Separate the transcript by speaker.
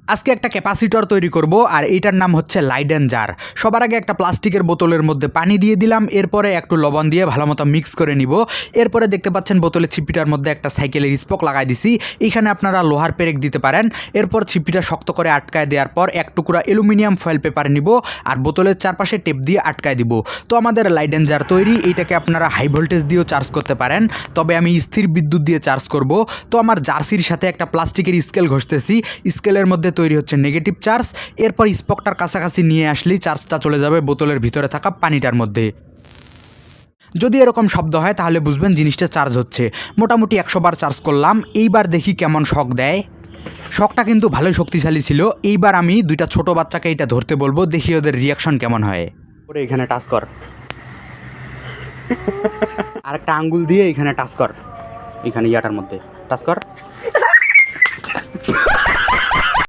Speaker 1: আজকে একটা ক্যাপাসিটর তৈরি করব আর এইটার নাম হচ্ছে লাইডেন জার। সবার আগে একটা প্লাস্টিকের বোতলের মধ্যে পানি দিয়ে দিলাম, এরপরে একটু লবণ দিয়ে ভালোমতো মিক্স করে নিব। এরপরে দেখতে পাচ্ছেন বোতলের ছিপিটার মধ্যে একটা সাইকেলের স্পোক লাগাই দিছি। এখানে আপনারা লোহার পেরেক দিতে পারেন। এরপর ছিপিটা শক্ত করে আটকায় দেওয়ার পর এক টুকরা অ্যালুমিনিয়াম ফয়েল পেপার নিব আর বোতলের চারপাশে টেপ দিয়ে আটকায় দিব। তো আমাদের লাইডেন জার তৈরি। এইটাকে আপনারা হাই ভোল্টেজ দিয়েও চার্জ করতে পারেন, তবে আমি স্থির বিদ্যুৎ দিয়ে চার্জ করব। তো আমার জার্সির সাথে একটা প্লাস্টিকের স্কেল ঘষতেছি। স্কেলের মধ্যে তৈরি হচ্ছে নেগেটিভ চার্জ। এরপর স্পকটার কাছাকাছি নিয়ে আসলেই চার্জটা চলে যাবে বোতলের ভিতরে থাকা পানিটার মধ্যে। যদি এরকম শব্দ হয় তাহলে বুঝবেন জিনিসটা চার্জ হচ্ছে। মোটামুটি 100 বার চার্জ করলাম। এইবার দেখি কেমন শক দেয়। শকটা কিন্তু ভালোই শক্তিশালী ছিল। এইবার আমি দুইটা ছোট বাচ্চাকে এটা ধরতে বলবো, দেখি ওদের রিয়াকশন কেমন হয়। ওরে এখানে টাচ কর, আর একটা আঙ্গুল দিয়ে এখানে টাচ কর, এখানে ইয়াটার মধ্যে টাচ কর।